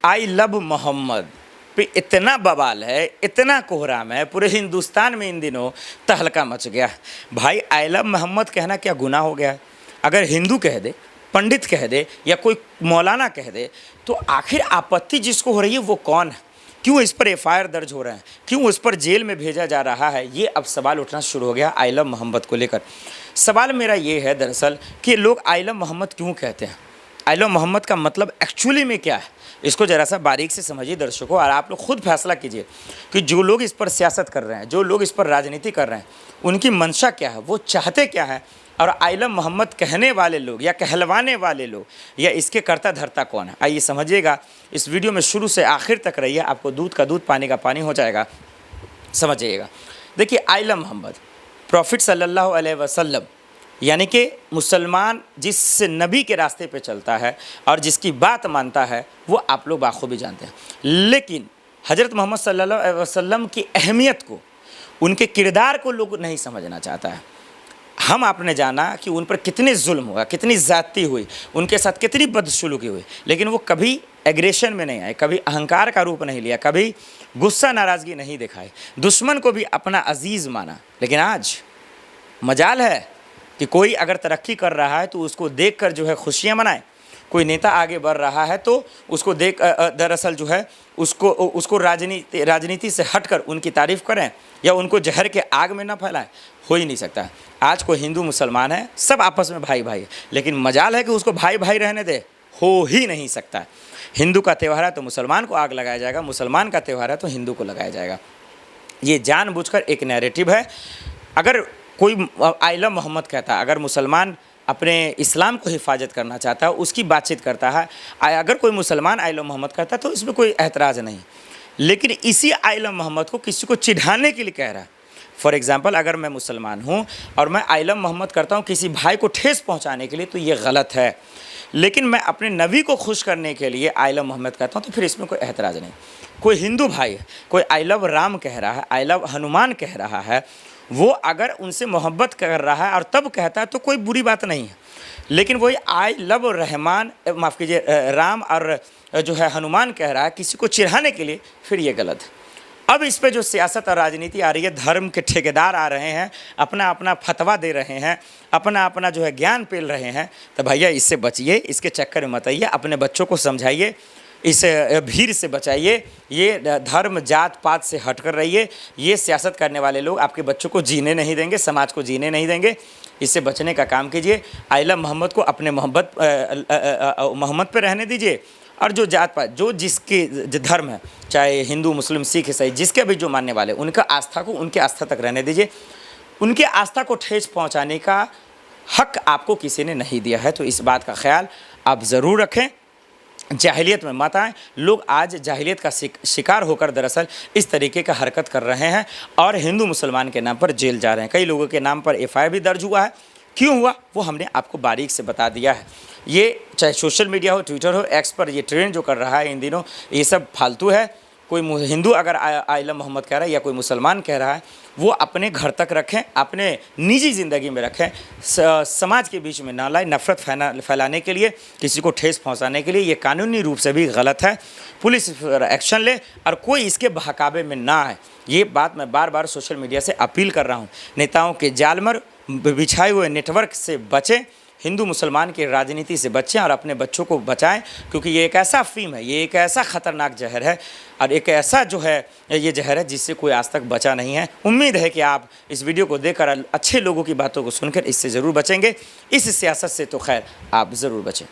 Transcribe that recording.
I love Mohammad पे इतना बवाल है, इतना कोहराम है, पूरे हिंदुस्तान में इन दिनों तहलका मच गया। भाई आई लव मोहम्मद कहना क्या गुनाह हो गया? अगर हिंदू कह दे, पंडित कह दे या कोई मौलाना कह दे तो आखिर आपत्ति जिसको हो रही है वो कौन है? क्यों इस पर एफआईआर दर्ज हो रहे हैं? क्यों इस पर जेल में भेजा जा रहा है? ये अब सवाल उठना शुरू हो गया आई लव मोहम्मद को लेकर। सवाल मेरा ये है दरअसल कि लोग आई लव मोहम्मद क्यों कहते हैं? आई लव मोहम्मद का मतलब एक्चुअली में क्या है? इसको ज़रा सा बारीक से समझिए दर्शकों, और आप लोग खुद फैसला कीजिए कि जो लोग इस पर सियासत कर रहे हैं, जो लोग इस पर राजनीति कर रहे हैं, उनकी मंशा क्या है, वो चाहते क्या है, और आई लव मोहम्मद कहने वाले लोग या कहलवाने वाले लोग या इसके कर्ता धर्ता कौन है? आइए समझिएगा, इस वीडियो में शुरू से आखिर तक रहिए, आपको दूध का दूध पानी का पानी हो जाएगा, समझिएगा। देखिए आई लव मोहम्मद, प्रॉफिट सल्लल्लाहु अलैहि वसल्लम यानी कि मुसलमान जिस नबी के रास्ते पे चलता है और जिसकी बात मानता है वो आप लोग बाखूबी जानते हैं। लेकिन हज़रत मोहम्मद सल्लल्लाहु अलैहि वसल्लम की अहमियत को, उनके किरदार को लोग नहीं समझना चाहता है। हम आपने जाना कि उन पर कितने जुल्म हुआ, कितनी ज़्यादती हुई, उनके साथ कितनी बदसलूकी हुई, लेकिन वो कभी एग्रेशन में नहीं आए, कभी अहंकार का रूप नहीं लिया, कभी गुस्सा नाराज़गी नहीं दिखाई, दुश्मन को भी अपना अजीज़ माना। लेकिन आज मजाल है कि कोई अगर तरक्की कर रहा है तो उसको देखकर जो है खुशियाँ मनाएं, कोई नेता आगे बढ़ रहा है तो उसको देख दरअसल जो है उसको राजनीति से हटकर उनकी तारीफ़ करें या उनको जहर के आग में ना फैलाएं। हो ही नहीं सकता। आज कोई हिंदू मुसलमान है, सब आपस में भाई भाई है, लेकिन मजाल है कि उसको भाई भाई रहने दे, हो ही नहीं सकता। हिंदू का त्यौहार है तो मुसलमान को आग लगाया जाएगा, मुसलमान का त्यौहार है तो हिंदू को लगाया जाएगा। ये जानबूझकर एक नैरेटिव है। अगर कोई आई लव मोहम्मद कहता है, अगर मुसलमान अपने इस्लाम को हिफाजत करना चाहता है, उसकी बातचीत करता है, अगर कोई मुसलमान आई लव मोहम्मद कहता है तो इसमें कोई एतराज़ नहीं। लेकिन इसी आई लव मोहम्मद को किसी को चिढ़ाने के लिए कह रहा है। फॉर एग्ज़ाम्पल, अगर मैं मुसलमान हूँ और मैं आई लव मोहम्मद करता हूँ किसी भाई को ठेस पहुँचाने के लिए, तो ये गलत है। लेकिन मैं अपने नबी को खुश करने के लिए आई लव मोहम्मद कहता हूँ तो फिर इसमें कोई एतराज़ नहीं। कोई हिंदू भाई है, कोई आई लव राम कह रहा है, आई लव हनुमान कह रहा है, वो अगर उनसे मोहब्बत कर रहा है और तब कहता है तो कोई बुरी बात नहीं है। लेकिन वही आई लव रहमान, माफ़ कीजिए, राम और जो है हनुमान कह रहा है किसी को चिढ़ाने के लिए, फिर ये गलत है। अब इस पे जो सियासत और राजनीति आ रही है, धर्म के ठेकेदार आ रहे हैं, अपना अपना फतवा दे रहे हैं, अपना अपना जो है ज्ञान पेल रहे हैं, तो भैया इससे बचिए, इसके चक्कर में मत आइए, अपने बच्चों को समझाइए, इस भीड़ से बचाइए, ये धर्म जात पात से हट कर रहिए। ये सियासत करने वाले लोग आपके बच्चों को जीने नहीं देंगे, समाज को जीने नहीं देंगे। इससे बचने का काम कीजिए। आई लव मोहम्मद को अपने मोहम्मद पे रहने दीजिए, और जो जात पात, जो जिसके धर्म है, चाहे हिंदू मुस्लिम सिख ईसाई, जिसके भी जो मानने वाले, उनका आस्था को उनके आस्था तक रहने दीजिए। उनके आस्था को ठेस पहुँचाने का हक आपको किसी ने नहीं दिया है, तो इस बात का ख्याल आप ज़रूर रखें। जाहिलियत में मत आएँ। लोग आज जाहिलियत का शिकार होकर दरअसल इस तरीके का हरकत कर रहे हैं और हिंदू मुसलमान के नाम पर जेल जा रहे हैं। कई लोगों के नाम पर एफआईआर भी दर्ज हुआ है। क्यों हुआ वो हमने आपको बारीक से बता दिया है। ये चाहे सोशल मीडिया हो, ट्विटर हो, एक्स पर ये ट्रेंड जो कर रहा है इन दिनों, ये सब फालतू है। कोई हिंदू अगर आई लव मोहम्मद कह रहा है या कोई मुसलमान कह रहा है, वो अपने घर तक रखें, अपने निजी ज़िंदगी में रखें, समाज के बीच में ना लाए। नफ़रत फैलाने के लिए, किसी को ठेस पहुंचाने के लिए, ये कानूनी रूप से भी गलत है। पुलिस एक्शन ले और कोई इसके बहकावे में ना आए। ये बात मैं बार बार सोशल मीडिया से अपील कर रहा हूँ। नेताओं के जाल में बिछाए हुए नेटवर्क से बचें, हिंदू मुसलमान की राजनीति से बचें और अपने बच्चों को बचाएं, क्योंकि ये एक ऐसा अफीम है, ये एक ऐसा ख़तरनाक जहर है और एक ऐसा जो है ये जहर है जिससे कोई आज तक बचा नहीं है। उम्मीद है कि आप इस वीडियो को देखकर अच्छे लोगों की बातों को सुनकर इससे ज़रूर बचेंगे। इस सियासत से तो खैर आप ज़रूर बचें।